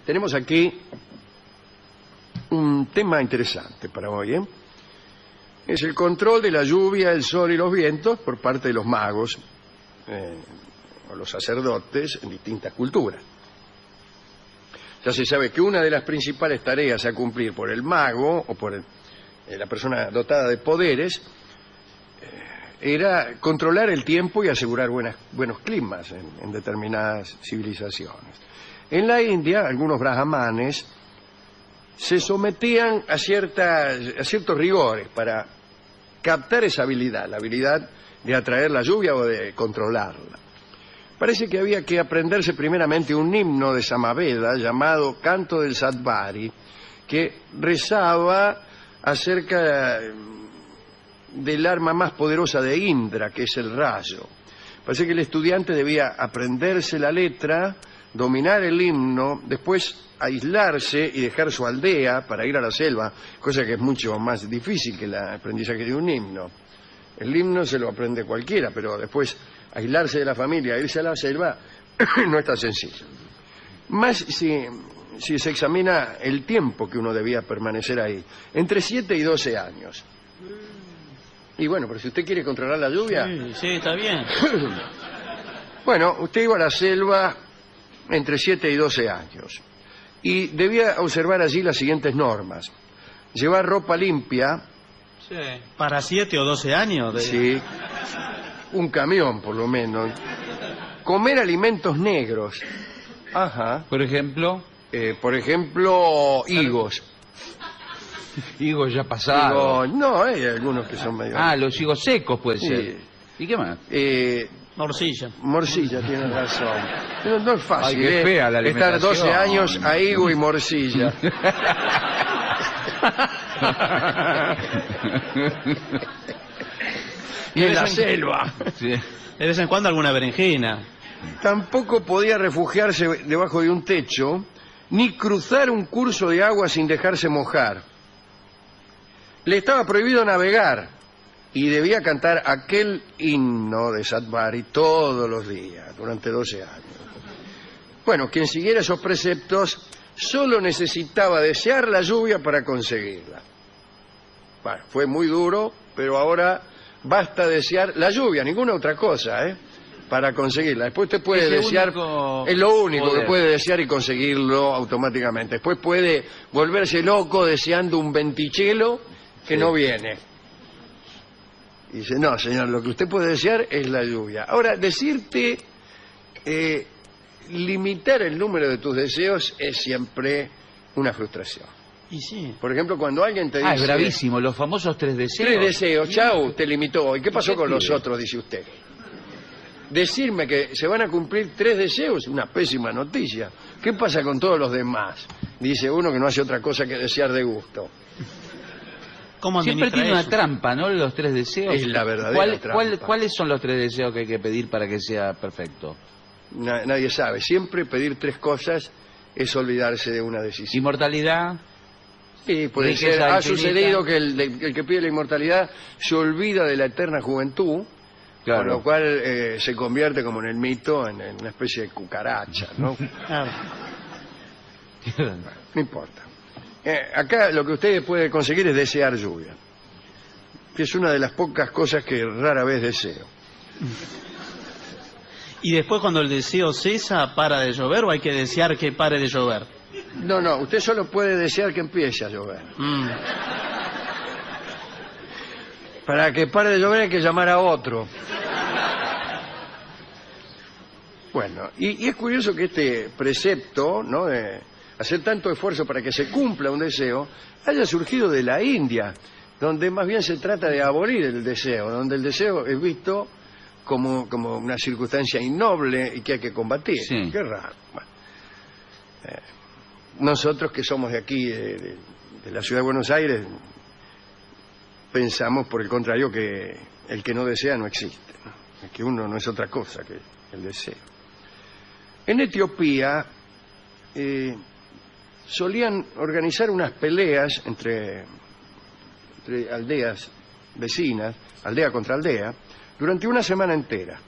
Tenemos aquí un tema interesante para hoy, ¿eh? Es el control de la lluvia, el sol y los vientos por parte de los magos o los sacerdotes en distintas culturas. Ya se sabe que una de las principales tareas a cumplir por el mago o por la persona dotada de poderes era controlar el tiempo y asegurar buenos climas en determinadas civilizaciones. En la India, algunos brahmanes se sometían a ciertos rigores para captar esa habilidad, la habilidad de atraer la lluvia o de controlarla. Parece que había que aprenderse primeramente un himno de Samaveda llamado Canto del Sattvari, que rezaba acerca del arma más poderosa de Indra, que es el rayo. Parece que el estudiante debía aprenderse la letra, dominar el himno, después aislarse y dejar su aldea para ir a la selva, cosa que es mucho más difícil que el aprendizaje de un himno. El himno se lo aprende cualquiera, pero después aislarse de la familia e irse a la selva no es tan sencillo. Más si se examina el tiempo que uno debía permanecer ahí, entre 7 y 12 años. Y bueno, pero si usted quiere controlar la lluvia... Sí, está bien. Bueno, usted iba a la selva entre 7 y 12 años y debía observar allí las siguientes normas. Llevar ropa limpia... Sí. ¿Para 7 o 12 años? Sí, un camión por lo menos. Comer alimentos negros. Ajá. Por ejemplo, higos. higos ya pasados. No, hay algunos que son medio... Los higos secos puede Sí. ser. ¿Y qué más? Morcilla. Morcilla, tiene razón. No es fácil. Ay, qué fea la estar 12 alimentación. años a higo y morcilla. Y en la selva. Sí. De vez en cuando alguna berenjena. Tampoco podía refugiarse debajo de un techo, ni cruzar un curso de agua sin dejarse mojar. Le estaba prohibido navegar y debía cantar aquel himno de Sattvari todos los días, durante 12 años. Bueno, quien siguiera esos preceptos solo necesitaba desear la lluvia para conseguirla. Bueno, fue muy duro, pero ahora basta desear la lluvia, ninguna otra cosa, para conseguirla. Después usted puede desear, es lo único poder que puede desear y conseguirlo automáticamente. Después puede volverse loco deseando un ventichelo que no viene. Y dice, no, señor, lo que usted puede desear es la lluvia. Ahora, decirte, limitar el número de tus deseos es siempre una frustración. Y sí. Por ejemplo, cuando alguien te dice... Es bravísimo, los famosos 3 deseos. 3 deseos, chau, te limitó. ¿Y qué pasó con los pide? otros, dice usted? Decirme que se van a cumplir 3 deseos es una pésima noticia. ¿Qué pasa con todos los demás? Dice uno que no hace otra cosa que desear de gusto. ¿Cómo Siempre administra tiene eso? una trampa, ¿no? Los 3 deseos. Es la verdadera trampa. ¿Cuáles son los 3 deseos que hay que pedir para que sea perfecto? Nadie sabe. Siempre pedir 3 cosas es olvidarse de una decisión. Inmortalidad. Sí, puede riqueza ser. Ha infinita. sucedido que el que pide la inmortalidad se olvida de la eterna juventud, Claro. con lo cual se convierte como en el mito en una especie de cucaracha, ¿no? Claro. No importa. Acá lo que usted puede conseguir es desear lluvia, que es una de las pocas cosas que rara vez deseo. ¿Y después cuando el deseo cesa, para de llover o hay que desear que pare de llover? No, usted solo puede desear que empiece a llover. Para que pare de llover hay que llamar a otro. Bueno, y es curioso que este precepto, ¿no?, de hacer tanto esfuerzo para que se cumpla un deseo, haya surgido de la India, donde más bien se trata de abolir el deseo, donde el deseo es visto como una circunstancia innoble y que hay que combatir. Sí. Qué raro. Bueno, nosotros que somos de aquí, de la ciudad de Buenos Aires, pensamos por el contrario que el que no desea no existe, ¿no? Que uno no es otra cosa que el deseo. En Etiopía solían organizar unas peleas entre aldeas vecinas, aldea contra aldea, durante una semana entera.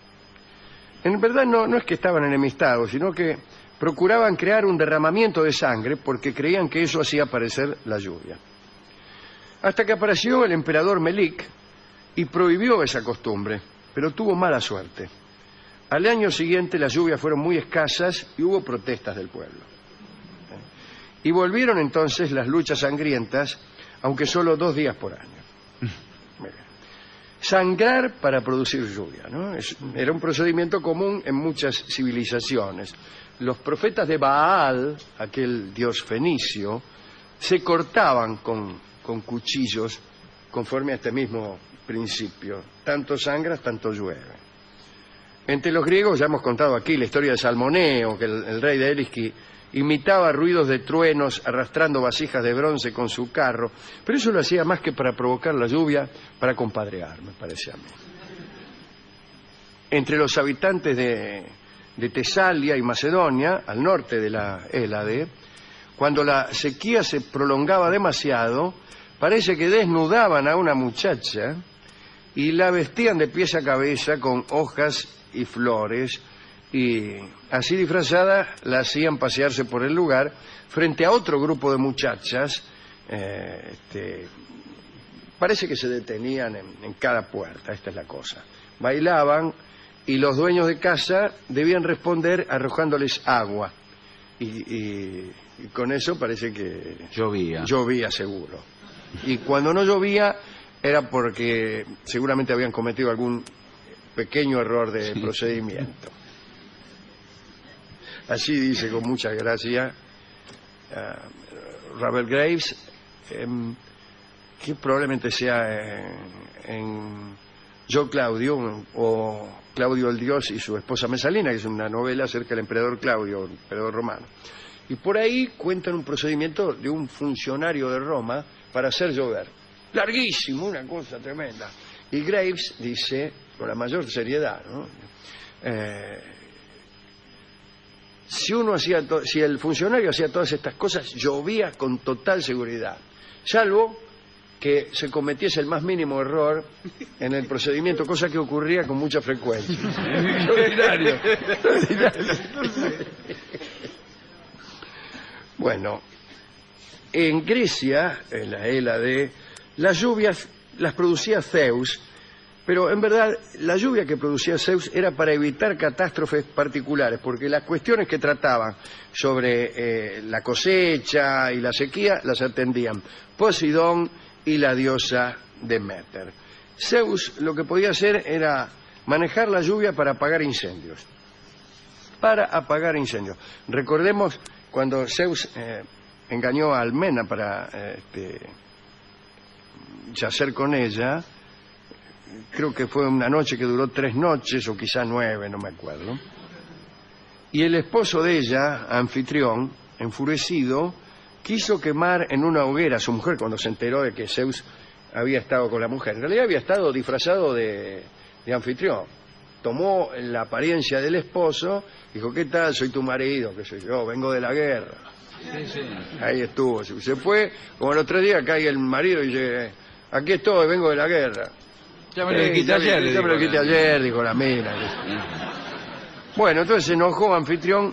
En verdad no es que estaban enemistados, sino que procuraban crear un derramamiento de sangre porque creían que eso hacía aparecer la lluvia. Hasta que apareció el emperador Melik y prohibió esa costumbre, pero tuvo mala suerte. Al año siguiente las lluvias fueron muy escasas y hubo protestas del pueblo. Y volvieron entonces las luchas sangrientas, aunque solo 2 días por año. Sangrar para producir lluvia, ¿no? Era un procedimiento común en muchas civilizaciones. Los profetas de Baal, aquel dios fenicio, se cortaban con cuchillos conforme a este mismo principio. Tanto sangras, tanto llueve. Entre los griegos ya hemos contado aquí la historia de Salmoneo, que el rey de Elisqui imitaba ruidos de truenos arrastrando vasijas de bronce con su carro, pero eso lo hacía más que para provocar la lluvia, para compadrear, me parece a mí. Entre los habitantes de Tesalia y Macedonia, al norte de la Hélade, cuando la sequía se prolongaba demasiado, parece que desnudaban a una muchacha y la vestían de pies a cabeza con hojas y flores, y así disfrazada la hacían pasearse por el lugar frente a otro grupo de muchachas. Parece que se detenían en cada puerta, esta es la cosa. Bailaban y los dueños de casa debían responder arrojándoles agua. Y con eso parece que llovía seguro. Y cuando no llovía era porque seguramente habían cometido algún pequeño error de procedimiento. Así dice con mucha gracia Rabel Graves, que probablemente sea en Yo Claudio o Claudio el Dios y su esposa Mesalina, que es una novela acerca del emperador Claudio, el emperador romano. Y por ahí cuentan un procedimiento de un funcionario de Roma para hacer llover. Larguísimo, una cosa tremenda. Y Graves dice, con la mayor seriedad, ¿no? Si el funcionario hacía todas estas cosas, llovía con total seguridad, salvo que se cometiese el más mínimo error en el procedimiento, cosa que ocurría con mucha frecuencia. Extraordinario. Bueno, en Grecia, en la Hélade, las lluvias las producía Zeus, pero en verdad la lluvia que producía Zeus era para evitar catástrofes particulares, porque las cuestiones que trataban sobre la cosecha y la sequía las atendían Poseidón y la diosa Deméter. Zeus lo que podía hacer era manejar la lluvia para apagar incendios. Recordemos cuando Zeus engañó a Almena para yacer con ella. Creo que fue una noche que duró 3 noches, o quizá 9, no me acuerdo. Y el esposo de ella, Anfitrión, enfurecido, quiso quemar en una hoguera a su mujer cuando se enteró de que Zeus había estado con la mujer. En realidad había estado disfrazado de Anfitrión. Tomó la apariencia del esposo, dijo, ¿qué tal? Soy tu marido, qué sé yo, vengo de la guerra. Sí. Ahí estuvo. Se fue, como los 3 días cae el marido y dice, aquí estoy, vengo de la guerra. Ya me lo quité ayer. Ya me lo quité ayer, dijo la mina. Bueno, entonces se enojó Anfitrión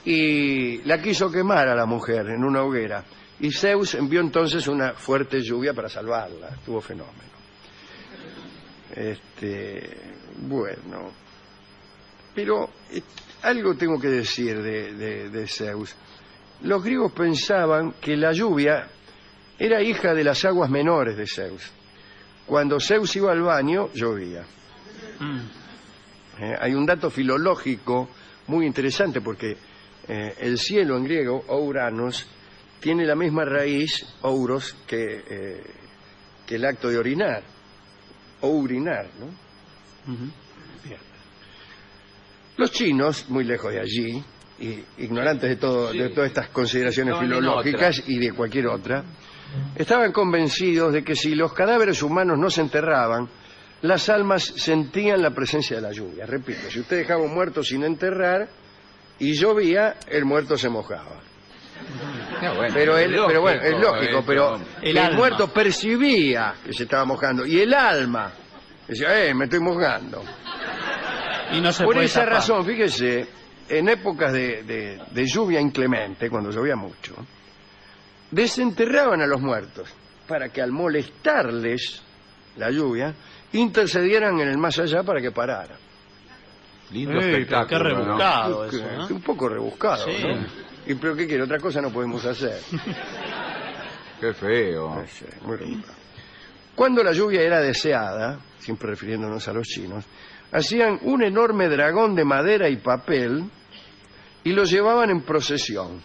y la quiso quemar a la mujer en una hoguera. Y Zeus envió entonces una fuerte lluvia para salvarla. Estuvo fenómeno. Bueno. Pero algo tengo que decir de Zeus. Los griegos pensaban que la lluvia era hija de las aguas menores de Zeus. Cuando Zeus iba al baño, llovía. Hay un dato filológico muy interesante porque el cielo en griego, ouranos, tiene la misma raíz, ouros, que el acto de orinar, o urinar, ¿no? Bien. Los chinos, muy lejos de allí, y ignorantes de todas estas consideraciones filológicas y de cualquier otra, estaban convencidos de que si los cadáveres humanos no se enterraban, las almas sentían la presencia de la lluvia. Repito, si usted dejaba un muerto sin enterrar y llovía, el muerto se mojaba. Pero es lógico, pero el muerto percibía que se estaba mojando y el alma decía, me estoy mojando. Y no se Por puede esa tapar. razón, fíjese, en épocas de lluvia inclemente, cuando llovía mucho, desenterraban a los muertos para que al molestarles la lluvia, intercedieran en el más allá para que parara. Lindo Qué espectáculo, ¿no? rebuscado eso, ¿no? Un poco rebuscado, Sí. ¿no? Y pero ¿qué quiere? Otra cosa no podemos hacer. Qué feo. Sí, muy rebuscado. Cuando la lluvia era deseada, siempre refiriéndonos a los chinos, hacían un enorme dragón de madera y papel y lo llevaban en procesión.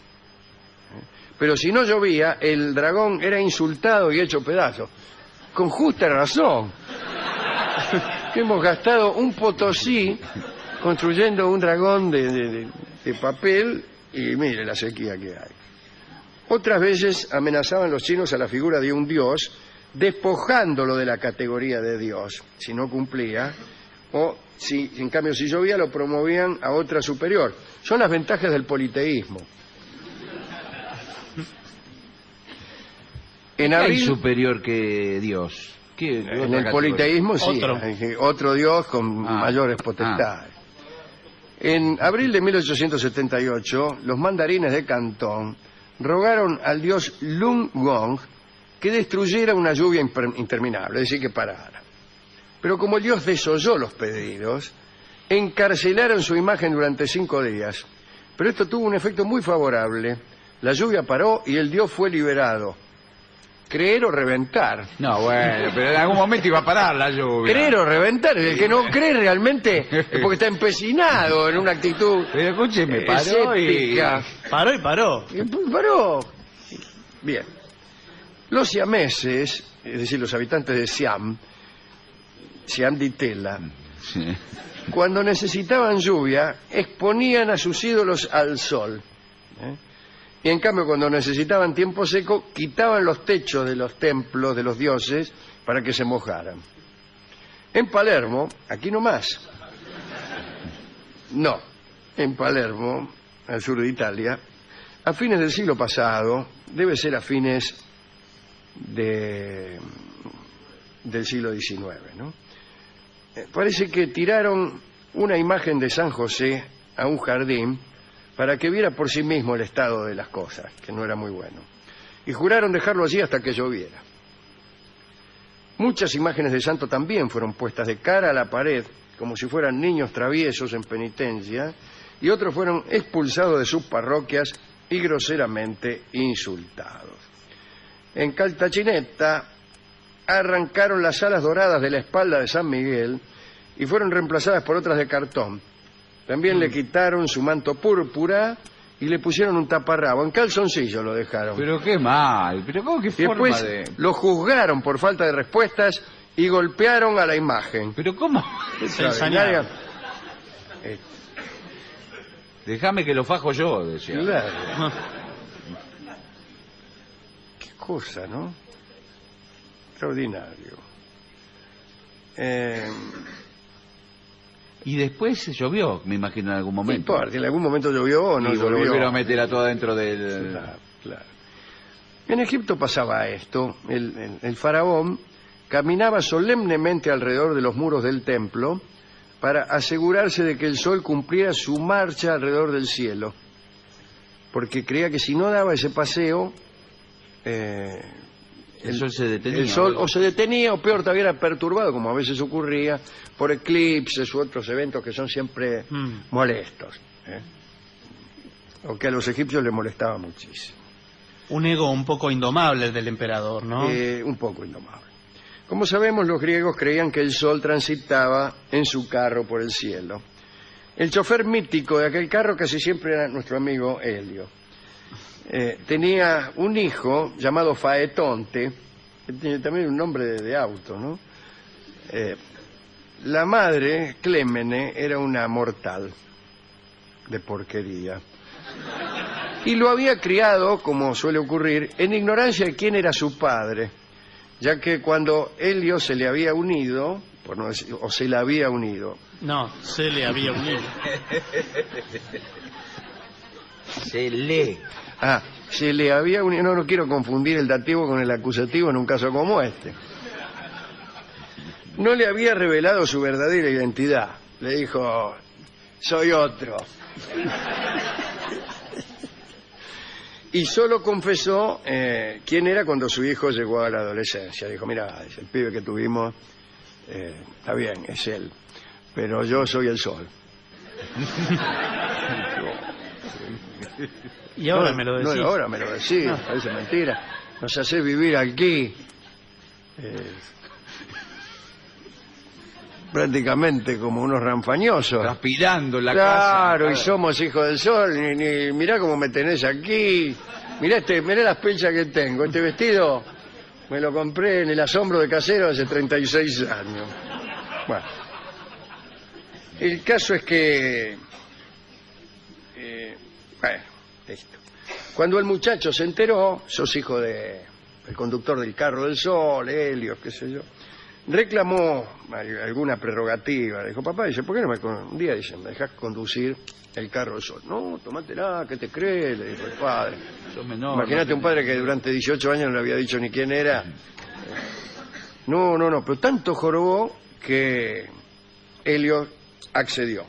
Pero si no llovía, el dragón era insultado y hecho pedazos. Con justa razón. Hemos gastado un potosí construyendo un dragón de papel y mire la sequía que hay. Otras veces amenazaban los chinos a la figura de un dios, despojándolo de la categoría de dios, si no cumplía, o si en cambio si llovía lo promovían a otra superior. Son las ventajas del politeísmo. En ¿Qué hay abril, superior que Dios? ¿Qué en otra el categoría? politeísmo sí, Otro. hay otro dios con mayores potestades. En abril de 1878, los mandarines de Cantón rogaron al dios Lung Gong que destruyera una lluvia interminable, es decir, que parara. Pero como el dios desoyó los pedidos, encarcelaron su imagen durante 5 días. Pero esto tuvo un efecto muy favorable. La lluvia paró y el dios fue liberado. Creer o reventar. No, bueno, pero en algún momento iba a parar la lluvia. Creer o reventar. El que no cree realmente es porque está empecinado en una actitud Pero escúcheme, paró escéptica. Paró y paró. Y pues paró. Bien. Los siameses, es decir, los habitantes de Siam di Tela, Sí. cuando necesitaban lluvia, exponían a sus ídolos al sol. Y en cambio, cuando necesitaban tiempo seco, quitaban los techos de los templos de los dioses para que se mojaran. En Palermo, aquí nomás, no, en Palermo, al sur de Italia, a fines del siglo pasado, debe ser a fines del siglo XIX, ¿no? Parece que tiraron una imagen de San José a un jardín para que viera por sí mismo el estado de las cosas, que no era muy bueno. Y juraron dejarlo allí hasta que lloviera. Muchas imágenes de santo también fueron puestas de cara a la pared, como si fueran niños traviesos en penitencia, y otros fueron expulsados de sus parroquias y groseramente insultados. En Caltachineta arrancaron las alas doradas de la espalda de San Miguel y fueron reemplazadas por otras de cartón. También le quitaron su manto púrpura y le pusieron un taparrabo. En calzoncillo lo dejaron. Pero qué mal, pero ¿cómo que Y forma después de...? lo juzgaron por falta de respuestas y golpearon a la imagen. Pero ¿cómo? Se ensañaron. Déjame que lo fajo yo, decía. Claro. Qué cosa, ¿no? Extraordinario. Y después llovió, me imagino, en algún No momento. importa, en algún momento llovió o no y llovió. volvieron a meter a toda dentro del... Claro, claro. En Egipto pasaba esto. El faraón caminaba solemnemente alrededor de los muros del templo para asegurarse de que el sol cumpliera su marcha alrededor del cielo. Porque creía que si no daba ese paseo, El sol se detenía. el sol o se detenía o peor todavía era perturbado, como a veces ocurría, por eclipses u otros eventos que son siempre molestos. O que a los egipcios les molestaba muchísimo. Un ego un poco indomable el del emperador, ¿no? Un poco indomable. Como sabemos, los griegos creían que el sol transitaba en su carro por el cielo. El chofer mítico de aquel carro casi siempre era nuestro amigo Helio. Tenía un hijo llamado Faetonte, que tiene también un nombre de auto, ¿no? La madre, Clémene, era una mortal de porquería. Y lo había criado, como suele ocurrir, en ignorancia de quién era su padre, ya que cuando Helio se le había unido, por no decir, o se le había unido, No, se le había unido. Se lee. se le había unido, no quiero confundir el dativo con el acusativo en un caso como este. No le había revelado su verdadera identidad. Le dijo, soy otro. Y solo confesó quién era cuando su hijo llegó a la adolescencia. Dijo, mira, es el pibe que tuvimos, está bien, es él, pero yo soy el sol. Y ahora No, me lo no, decís. ahora me lo decís, parece mentira. Nos hace vivir aquí prácticamente como unos ranfañosos. Transpirando en la casa. Claro, y somos hijos del sol. Mirá cómo me tenés aquí. Mirá las pelchas que tengo. Este vestido me lo compré en el asombro de Casero hace 36 años. Bueno, el caso es que... bueno, listo. Cuando el muchacho se enteró, sos hijo del conductor del carro del sol, Helio, qué sé yo, reclamó alguna prerrogativa. Dijo, papá, dice, ¿por qué no un día dice, me dejás conducir el carro del sol? No, tomátela, ¿qué te crees? Le dijo el padre. Sos menor, Imagínate no un padre que durante 18 años no le había dicho ni quién era. No, pero tanto jorobó que Helio accedió.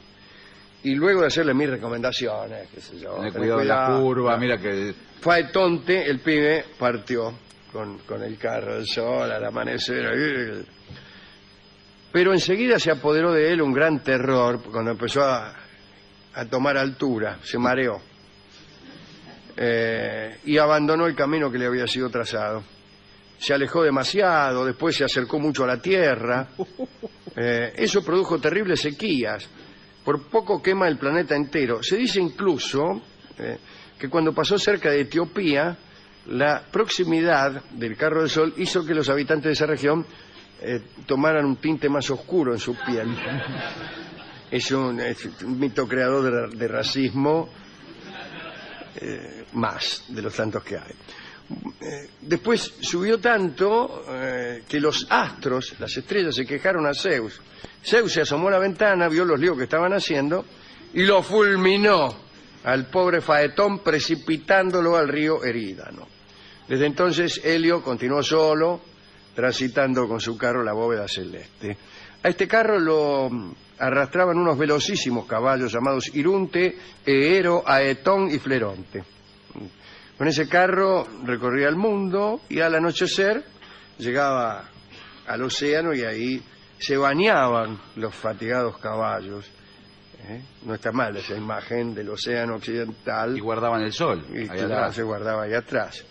Y luego de hacerle mis recomendaciones, qué sé yo, Tené tener cuidado de la curva, claro. mira que... Faetonte, el pibe partió con el carro del sol al amanecer. Pero enseguida se apoderó de él un gran terror cuando empezó a tomar altura, se mareó. Y abandonó el camino que le había sido trazado. Se alejó demasiado, después se acercó mucho a la tierra. Eso produjo terribles sequías. Por poco quema el planeta entero. Se dice incluso que cuando pasó cerca de Etiopía, la proximidad del carro del sol hizo que los habitantes de esa región tomaran un tinte más oscuro en su piel. Es un mito creador de racismo más de los tantos que hay. Después subió tanto que los astros, las estrellas, se quejaron a Zeus. Zeus se asomó a la ventana, vio los líos que estaban haciendo y lo fulminó al pobre Faetón, precipitándolo al río Erídano. Desde entonces Helio continuó solo, transitando con su carro la bóveda celeste. A este carro lo arrastraban unos velocísimos caballos llamados Irunte, Eero, Aetón y Fleronte. Con ese carro recorría el mundo y al anochecer llegaba al océano y ahí se bañaban los fatigados caballos. No está mal esa imagen del océano occidental. Y guardaban el sol. Y ahí claro, atrás. se guardaba ahí atrás.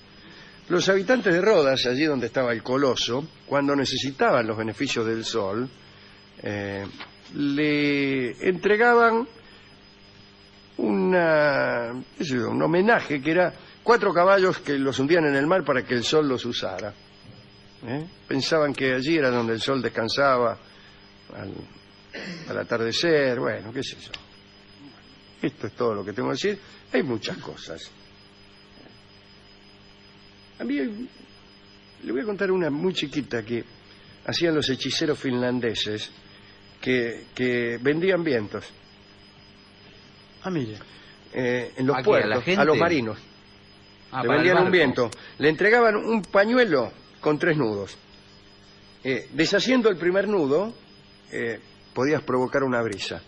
Los habitantes de Rodas, allí donde estaba el coloso, cuando necesitaban los beneficios del sol, le entregaban un homenaje que era 4 caballos que los hundían en el mar para que el sol los usara. Pensaban que allí era donde el sol descansaba al atardecer, bueno, qué sé yo. Esto es todo lo que tengo que decir. Hay muchas cosas. A mí le voy a contar una muy chiquita que hacían los hechiceros finlandeses que vendían vientos mire. en los ¿A qué? puertos, ¿A la gente? a los marinos. Ah, Le para el vendían un barco. viento, le entregaban un pañuelo con 3 nudos. Deshaciendo el primer nudo, podías provocar una brisa.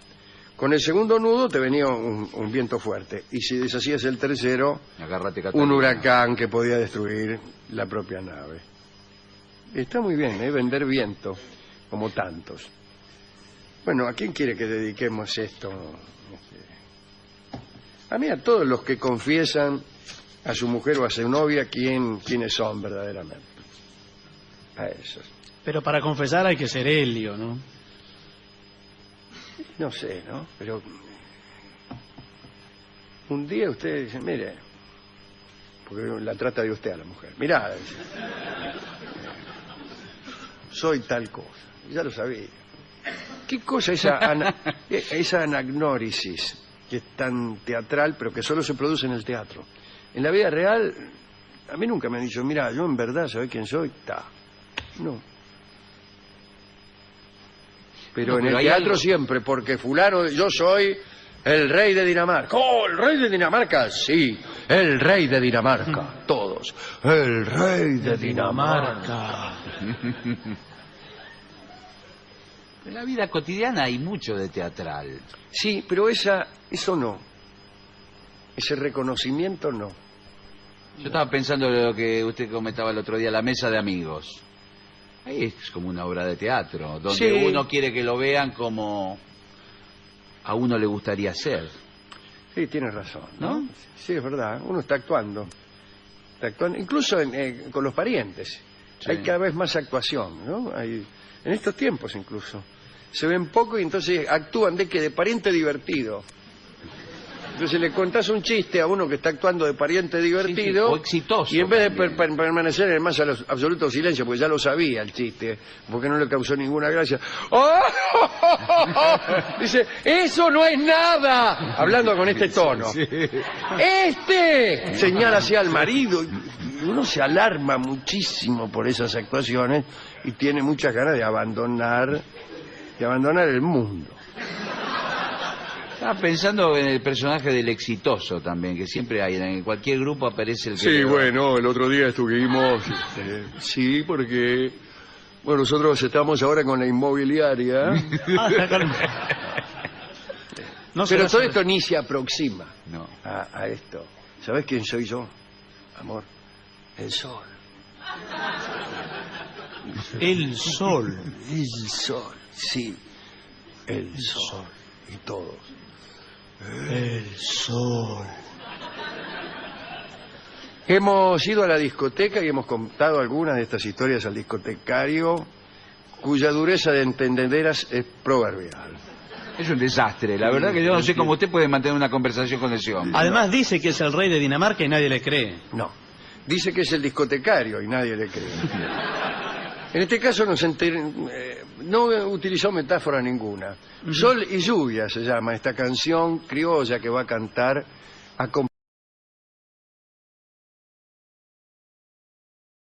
Con el segundo nudo te venía un viento fuerte. Y si deshacías el tercero, Agárrate, un Catalina. huracán que podía destruir la propia nave. Está muy bien, vender viento, como tantos. Bueno, ¿a quién quiere que dediquemos esto? A mí, a todos los que confiesan a su mujer o a su novia quiénes son verdaderamente. A esos. Pero para confesar hay que ser Helio, ¿no? No sé, ¿no? Pero un día usted dice, mire, porque la trata de usted a la mujer. Mirá, dice, soy tal cosa. Ya lo sabía. ¿Qué cosa esa anagnórisis que es tan teatral, pero que solo se produce en el teatro? En la vida real, a mí nunca me han dicho, mira, yo en verdad, ¿sabés quién soy? No. Pero No, en pero el hay teatro algo- siempre, porque fulano, yo soy el rey de Dinamarca. ¡Oh, el rey de Dinamarca! Sí, el rey de Dinamarca. Todos. El rey de Dinamarca. En la vida cotidiana hay mucho de teatral. Sí, pero eso no. Ese reconocimiento no. Yo estaba pensando en lo que usted comentaba el otro día, la mesa de amigos. Ahí es como una obra de teatro, donde Sí. uno quiere que lo vean como a uno le gustaría ser. Sí, tienes razón, ¿no? ¿No? Sí, es verdad. Uno está actuando. Incluso con los parientes. Sí. Hay cada vez más actuación, ¿no? En estos tiempos incluso. Se ven poco y entonces actúan de pariente divertido. Entonces le contás un chiste a uno que está actuando de pariente divertido. Sí, o exitoso Y en vez de también. permanecer en el más absoluto silencio, porque ya lo sabía el chiste, porque no le causó ninguna gracia. ¡Oh! Dice, eso no es nada. Hablando con este tono. Sí. Señala hacia al marido. Y uno se alarma muchísimo por esas actuaciones y tiene muchas ganas de abandonar el mundo. Estaba pensando en el personaje del exitoso también, que siempre hay, en cualquier grupo aparece el que... Sí, bueno, el otro día estuvimos, sí, porque, bueno, nosotros estamos ahora con la inmobiliaria, No se pero va a todo hacer- esto ni se aproxima No. a esto. ¿Sabes quién soy yo, amor? El sol. El sol. El sol, sí, el sol. Y todos. El sol. Hemos ido a la discoteca y hemos contado algunas de estas historias al discotecario, cuya dureza de entendederas es proverbial. Es un desastre. La verdad que yo no sé cómo usted puede mantener una conversación con ese hombre. Además dice que es el rey de Dinamarca y nadie le cree. No, dice que es el discotecario y nadie le cree. En este caso no utilizó metáfora ninguna. Sol y lluvia se llama esta canción criolla que va a cantar